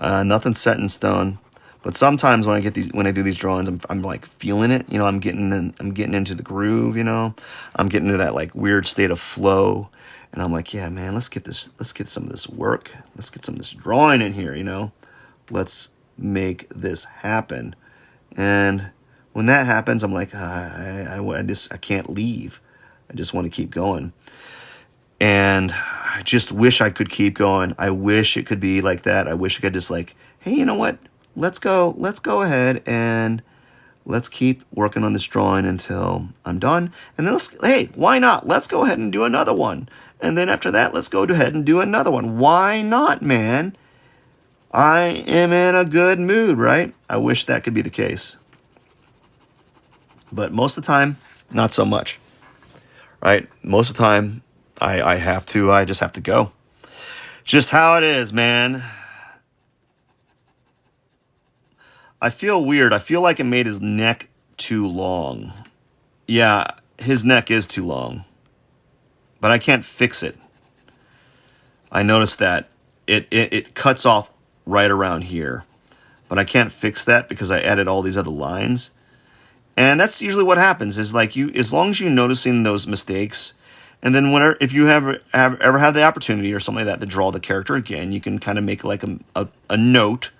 Nothing's set in stone. But sometimes when I do these drawings, I'm like feeling it. I'm getting into the groove. I'm getting into that like weird state of flow. And I'm like, yeah, man, let's get some of this work. Let's get some of this drawing in here, Let's make this happen. And when that happens, I'm like, I can't leave. I just want to keep going. And I just wish I could keep going. I wish it could be like that. I wish I could just like, hey, you know what? Let's go ahead and let's keep working on this drawing until I'm done. And then hey, why not? Let's go ahead and do another one. And then after that, let's go ahead and do another one. Why not, man? I am in a good mood, right? I wish that could be the case. But most of the time, not so much, right? Most of the time, I just have to go. Just how it is, man. I feel weird. I feel like it made his neck too long. Yeah, his neck is too long. But I can't fix it. I noticed that it cuts off right around here. But I can't fix that because I added all these other lines. And that's usually what happens is like as long as you're noticing those mistakes, and then if you ever have the opportunity or something like that to draw the character again, you can kind of make like a note.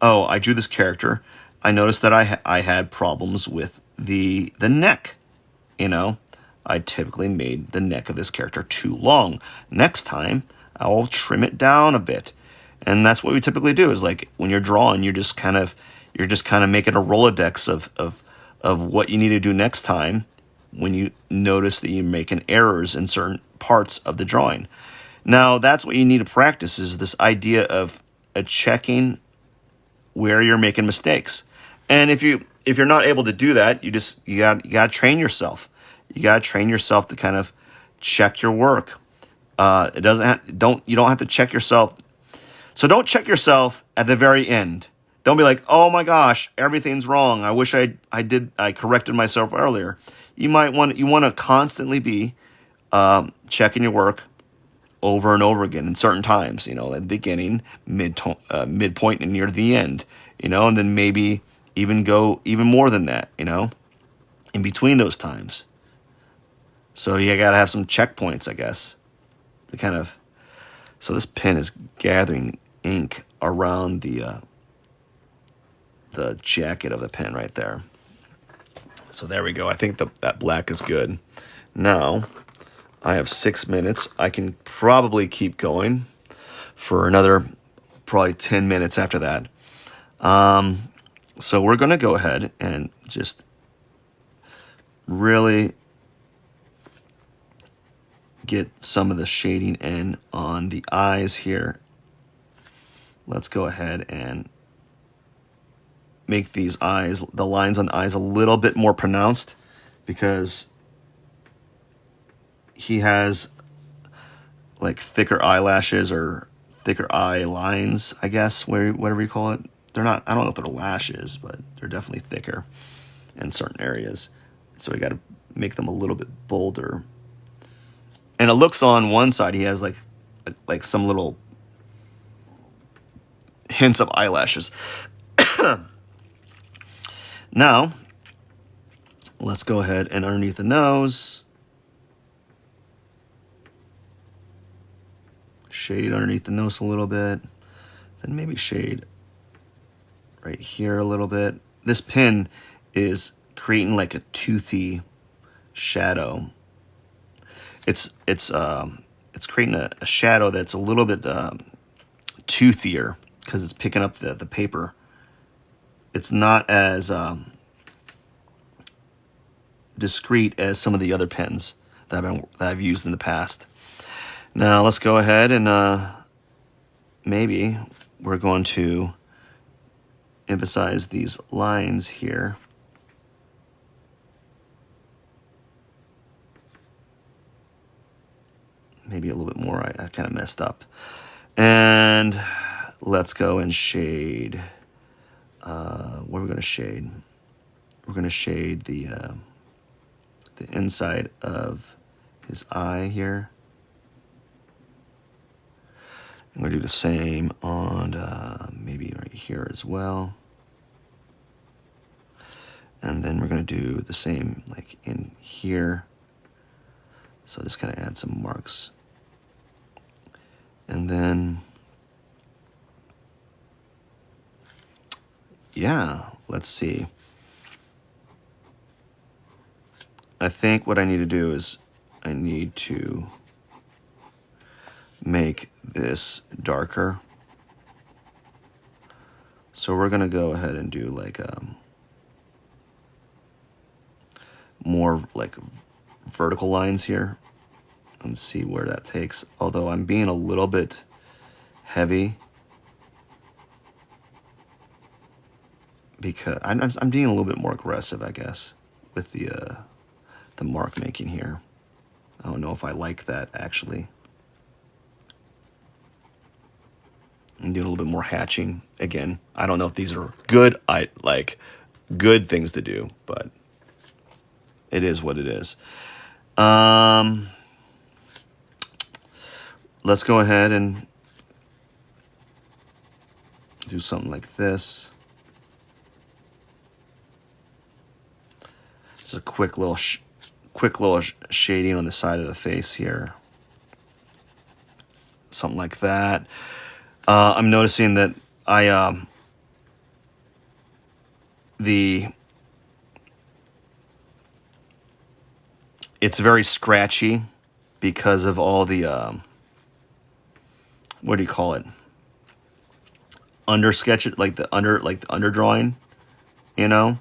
Oh, I drew this character. I noticed that I had problems with the neck. I typically made the neck of this character too long. Next time, I will trim it down a bit. And that's what we typically do is like when you're drawing, you're just kind of making a Rolodex of what you need to do next time when you notice that you're making errors in certain parts of the drawing. Now, that's what you need to practice is this idea of checking where you're making mistakes. And if you're not able to do that, you got to train yourself. You got to train yourself to kind of check your work. You don't have to check yourself. So don't check yourself at the very end. Don't be like, oh my gosh, everything's wrong. I wish I corrected myself earlier. You want to constantly be checking your work over and over again in certain times, at the beginning, midpoint, and near the end, and then maybe even go even more than that, in between those times. So you got to have some checkpoints, I guess, to kind of. So this pen is gathering ink around the jacket of the pen right there. So there we go. I think that black is good. Now, I have 6 minutes. I can probably keep going for another probably 10 minutes after that. So we're going to go ahead and just really get some of the shading in on the eyes here. Let's go ahead and make these eyes, the lines on the eyes, a little bit more pronounced because he has like thicker eyelashes or thicker eye lines, I guess, whatever you call it. They're not, I don't know if they're lashes, but they're definitely thicker in certain areas. So we got to make them a little bit bolder. And it looks on one side, he has like some little hints of eyelashes. Now, let's go ahead and underneath the nose, shade underneath the nose a little bit, then maybe shade right here a little bit. This pen is creating like a toothy shadow. It's creating a shadow that's a little bit toothier because it's picking up the paper. It's not as discreet as some of the other pens. that I've used in the past. Now let's go ahead and maybe we're going to emphasize these lines here. Maybe a little bit more. I kind of messed up. And let's go and shade. What are we going to shade? We're going to shade the inside of his eye here. I'm going to do the same on maybe right here as well. And then we're going to do the same like in here. So just kind of add some marks. And then, yeah, let's see. I think what I need to do is I need to make this darker. So we're going to go ahead and do like more like vertical lines here and see where that takes. Although I'm being a little bit heavy because I'm being a little bit more aggressive, I guess, with the mark making here. I don't know if I like that actually. I'm doing a little bit more hatching again. I don't know if these are good. Good things to do, but it is what it is. Let's go ahead and do something like this. Just a quick little shading on the side of the face here. Something like that. I'm noticing that it's very scratchy because of all the what do you call it? Under sketch it, like the underdrawing, you know?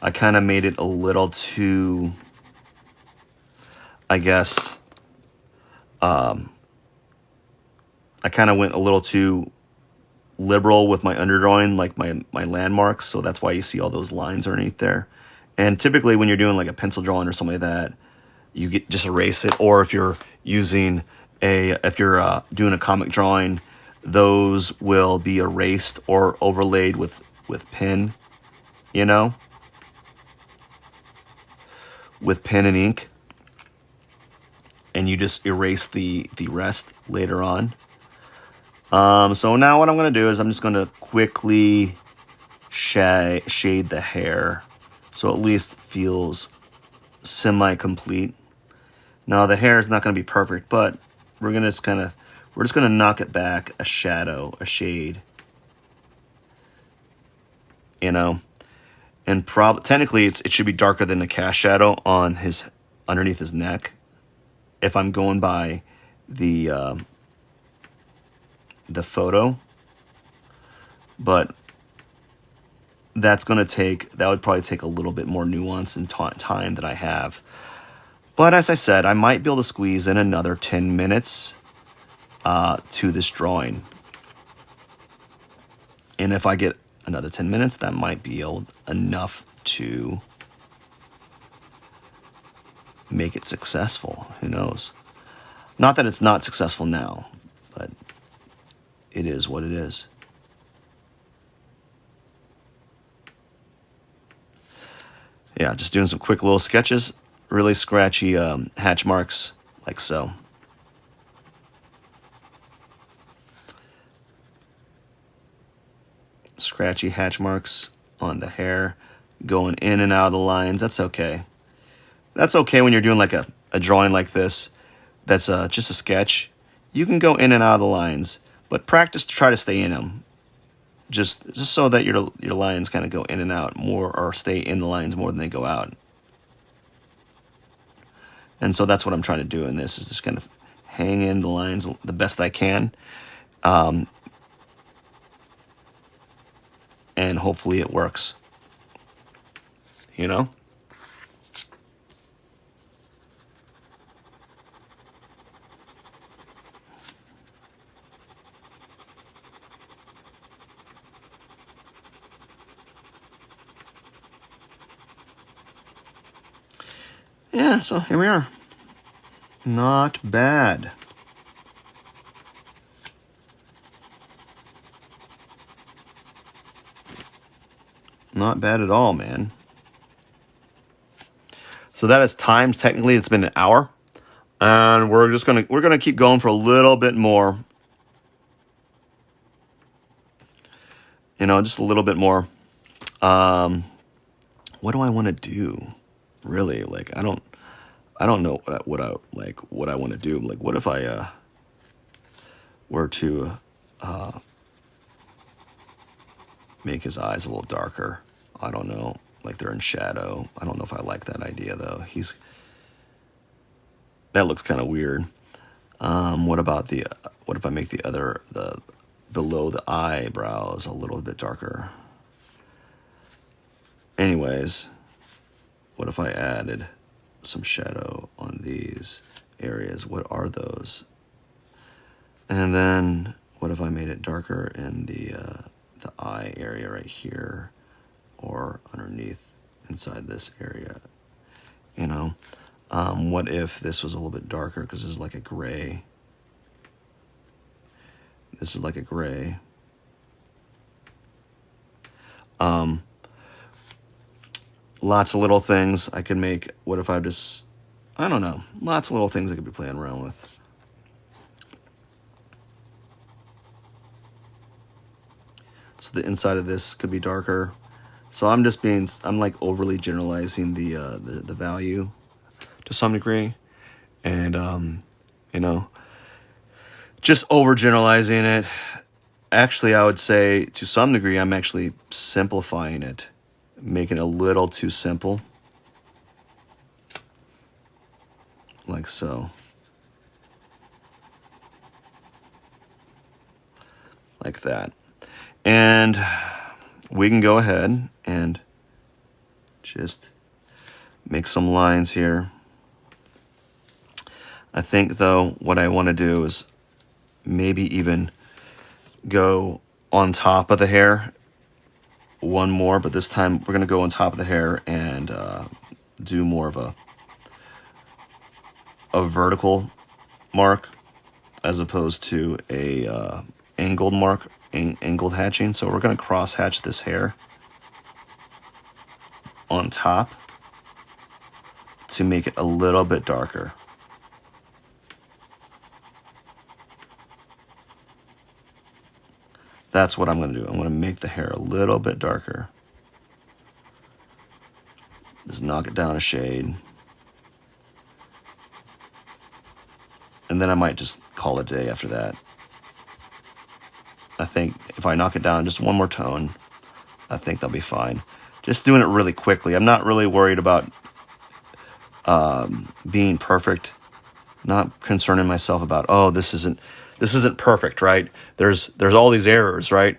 I kind of made it a little too, I guess, I kind of went a little too liberal with my underdrawing, like my landmarks. So that's why you see all those lines underneath there. And typically when you're doing like a pencil drawing or something like that, you just erase it. Or if you're using if you're doing a comic drawing, those will be erased or overlaid with pen, you know, with pen and ink. And you just erase the rest later on. So now what I'm going to do is I'm just going to quickly shade the hair so at least feels semi-complete. Now the hair is not going to be perfect, but we're just going to knock it back a shadow, a shade, you know. And technically it should be darker than the cast shadow on underneath his neck if I'm going by the photo, but that would probably take a little bit more nuance and time that I have. But as I said, I might be able to squeeze in another 10 minutes to this drawing. And if I get another 10 minutes, that might be enough to make it successful. Who knows? Not that it's not successful now, but it is what it is. Yeah, just doing some quick little sketches, really scratchy hatch marks, like so. Scratchy hatch marks on the hair, going in and out of the lines. That's okay. That's okay when you're doing like a drawing like this. That's just a sketch. You can go in and out of the lines, but practice to try to stay in them. Just so that your lines kind of go in and out more, or stay in the lines more than they go out. And so that's what I'm trying to do in this, is just kind of hang in the lines the best I can. And hopefully it works. You know? yeah, so here we are. Not bad. Not bad at all, man. So that is times. Technically, it's been an hour, and we're gonna keep going for a little bit more. You know, just a little bit more. What do I want to do? Really, like I don't know what I want to do. Like, what if I were to make his eyes a little darker? I don't know. Like they're in shadow. I don't know if I like that idea though. That looks kind of weird. What if I make the below the eyebrows a little bit darker? Anyways, what if I added some shadow on these areas? What are those? And then what if I made it darker in the eye area right here, or underneath inside this area? You know, what if this was a little bit darker, because this is like a gray. This is like a gray. Lots of little things I could make. What if I don't know. Lots of little things I could be playing around with. So the inside of this could be darker. So I'm like overly generalizing the value to some degree. And, you know, just overgeneralizing it. Actually, I would say to some degree, I'm actually simplifying it, making it a little too simple. Like so. Like that. And we can go ahead and just make some lines here. I think, though, what I want to do is maybe even go on top of the hair one more, but this time we're going to go on top of the hair and do more of a vertical mark as opposed to a angled mark, angled hatching. So we're going to cross hatch this hair on top to make it a little bit darker. That's what I'm going to do. I'm going to make the hair a little bit darker. Just knock it down a shade. And then I might just call it a day after that. I think if I knock it down just one more tone, I think they'll be fine. Just doing it really quickly. I'm not really worried about being perfect. Not concerning myself about, oh, this isn't perfect, right? There's all these errors, right?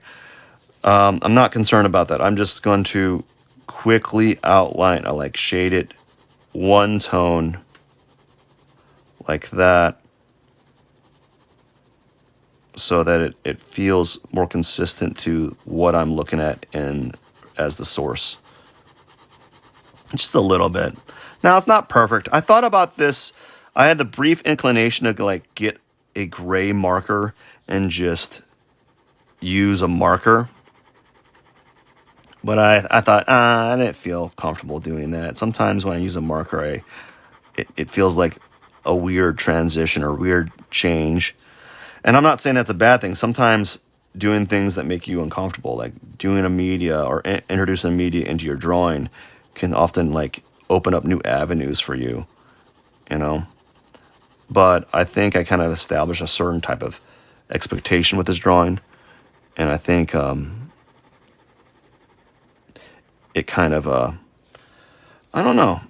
I'm not concerned about that. I'm just going to quickly outline. I like shade it one tone like that, so that it feels more consistent to what I'm looking at as the source. Just a little bit. Now, it's not perfect. I thought about this. I had the brief inclination to like get a gray marker and just use a marker. But I thought, I didn't feel comfortable doing that. Sometimes when I use a marker, it feels like a weird transition or weird change. And I'm not saying that's a bad thing. Sometimes doing things that make you uncomfortable, like doing a media or introducing a media into your drawing, can often like open up new avenues for you, you know? But I think I kind of established a certain type of expectation with this drawing. And I think it kind of, I don't know.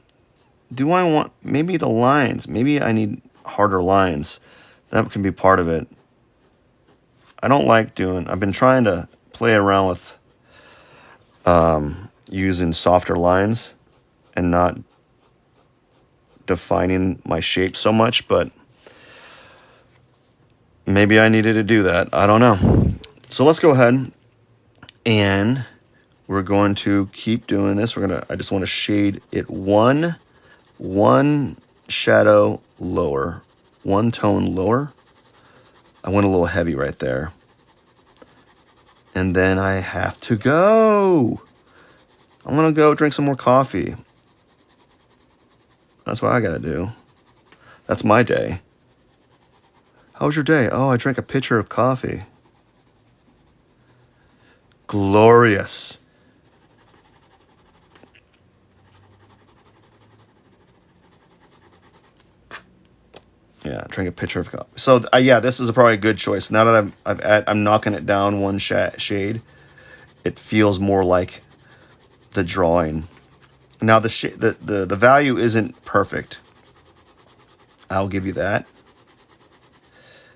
Do I want, maybe the lines, maybe I need harder lines. That can be part of it. I don't like I've been trying to play around with using softer lines and not defining my shape so much, but maybe I needed to do that. I don't know. So let's go ahead and we're going to keep doing this. I just want to shade it one one shadow lower, one tone lower. I went a little heavy right there. And then I have to go. I'm going to go drink some more coffee. That's what I got to do. That's my day. How was your day? Oh, I drank a pitcher of coffee. Glorious. Yeah, drink a pitcher of coffee. So yeah, this is probably a good choice. Now that I'm knocking it down one shade, it feels more like the drawing. Now the value isn't perfect. I'll give you that,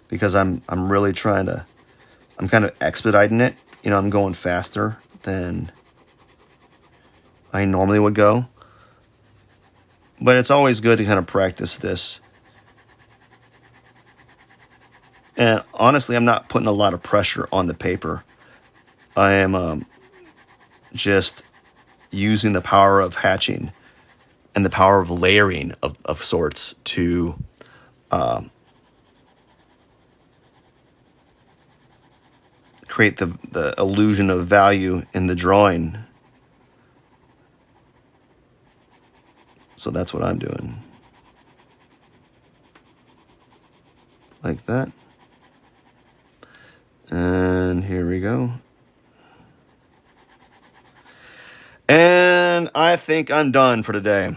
because I'm really trying to. I'm kind of expediting it. You know, I'm going faster than I normally would go. But it's always good to kind of practice this. And honestly, I'm not putting a lot of pressure on the paper. I am just using the power of hatching and the power of layering of sorts to create the illusion of value in the drawing. So that's what I'm doing. Like that. And here we go. And I think I'm done for today.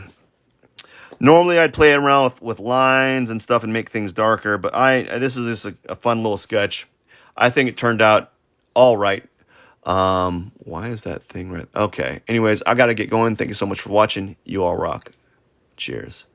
Normally I'd play around with lines and stuff and make things darker, but this is just a fun little sketch. I think it turned out all right. Why is that thing right? Okay. Anyways, I got to get going. Thank you so much for watching. You all rock. Cheers.